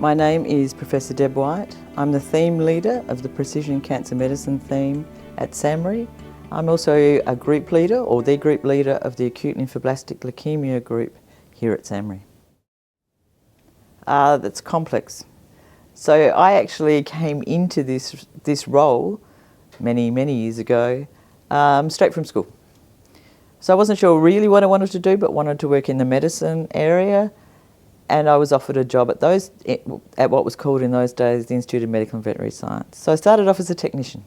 My name is Professor Deborah White. I'm the theme leader of the Precision Cancer Medicine theme at SAHMRI. I'm also a group leader, or the group leader of the Acute Lymphoblastic Leukaemia group here at SAHMRI. That's complex. So I actually came into this role many years ago, straight from school. So I wasn't sure really what I wanted to do, but wanted to work in the medicine area, and I was offered a job at what was called in those days the Institute of Medical and Veterinary Science. So I started off as a technician.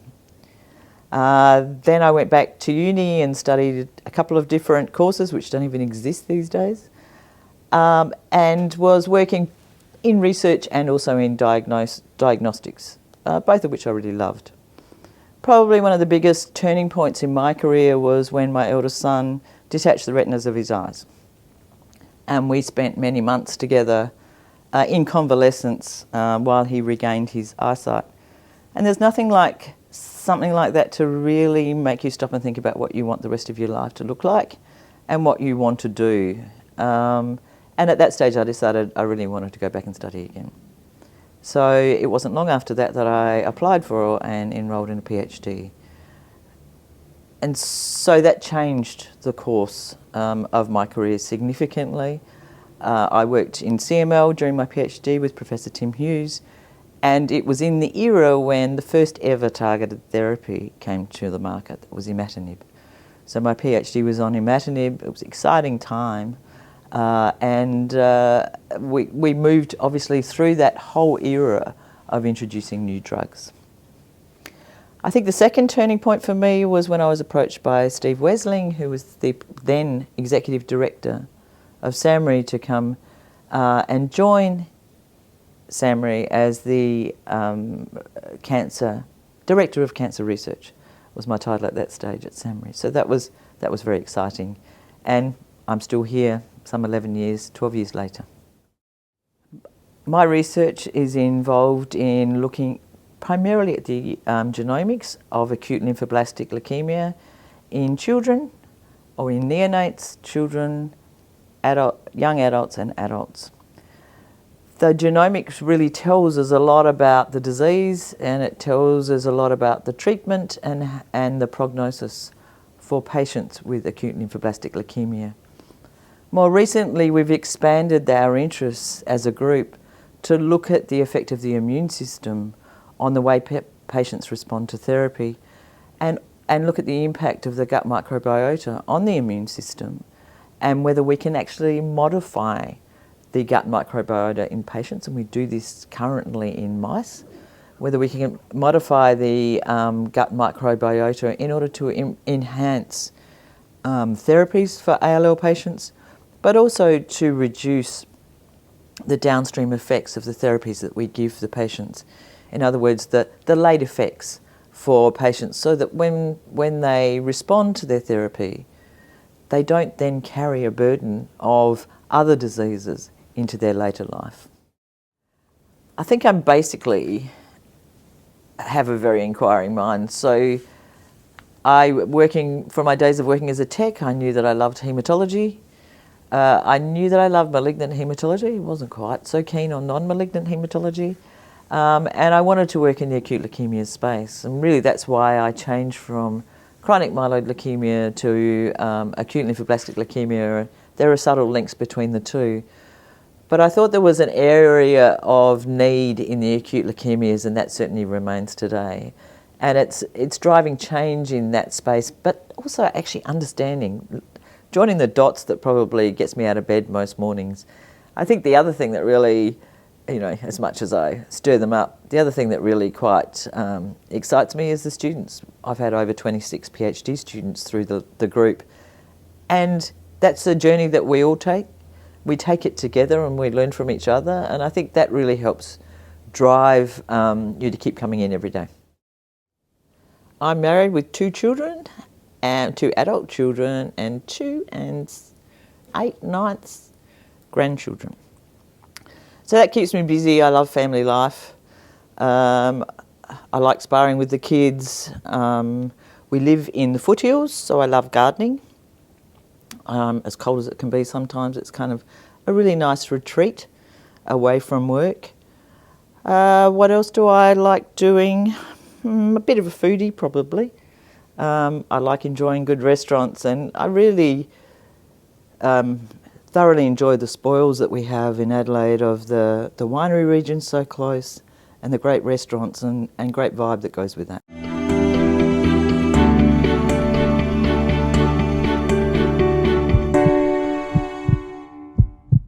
Then I went back to uni and studied a couple of different courses which don't even exist these days, and was working in research and also in diagnostics, both of which I really loved. Probably one of the biggest turning points in my career was when my eldest son detached the retinas of his eyes. And we spent many months together in convalescence while he regained his eyesight. And there's nothing like something like that to really make you stop and think about what you want the rest of your life to look like and what you want to do. And at that stage I decided I really wanted to go back and study again. So it wasn't long after that that I applied for and enrolled in a PhD. And so that changed the course of my career significantly. I worked in CML during my PhD with Professor Tim Hughes, and it was in the era when the first ever targeted therapy came to the market. It was imatinib. So my PhD was on imatinib. It was an exciting time. And we moved obviously through that whole era of introducing new drugs. I think the second turning point for me was when I was approached by Steve Wesling, who was the then Executive Director of SAHMRI, to come and join SAHMRI as the Director of Cancer Research, was my title at that stage at SAHMRI. So that was very exciting. And I'm still here some 12 years later. My research is involved in looking primarily at the genomics of acute lymphoblastic leukemia in children, or in neonates, children, young adults and adults. The genomics really tells us a lot about the disease, and it tells us a lot about the treatment and the prognosis for patients with acute lymphoblastic leukemia. More recently, we've expanded our interests as a group to look at the effect of the immune system on the way patients respond to therapy, and look at the impact of the gut microbiota on the immune system, and whether we can actually modify the gut microbiota in patients, and we do this currently in mice, whether we can modify the gut microbiota in order to enhance therapies for ALL patients, but also to reduce the downstream effects of the therapies that we give the patients. In other words, the late effects for patients, so that when they respond to their therapy, they don't then carry a burden of other diseases into their later life. I think I basically have a very inquiring mind. So from my days of working as a tech, I knew that I loved haematology. I knew that I loved malignant haematology. Wasn't quite so keen on non-malignant haematology. And I wanted to work in the acute leukemia space. And really that's why I changed from chronic myeloid leukemia to acute lymphoblastic leukemia. There are subtle links between the two. But I thought there was an area of need in the acute leukemias, and that certainly remains today. And it's driving change in that space, but also actually understanding, joining the dots that probably gets me out of bed most mornings. I think the other thing that really, as much as I stir them up, the other thing that really quite excites me is the students. I've had over 26 PhD students through the group, and that's a journey that we all take. We take it together and we learn from each other, and I think that really helps drive you to keep coming in every day. I'm married with 2 children, and 2 adult children, and 2 and 8/9 grandchildren. So that keeps me busy. I love family life. I like sparring with the kids. We live in the foothills, so I love gardening. As cold as it can be sometimes, it's kind of a really nice retreat away from work. What else do I like doing? A bit of a foodie, probably. I like enjoying good restaurants, and I really thoroughly enjoy the spoils that we have in Adelaide of the winery region so close, and the great restaurants and great vibe that goes with that.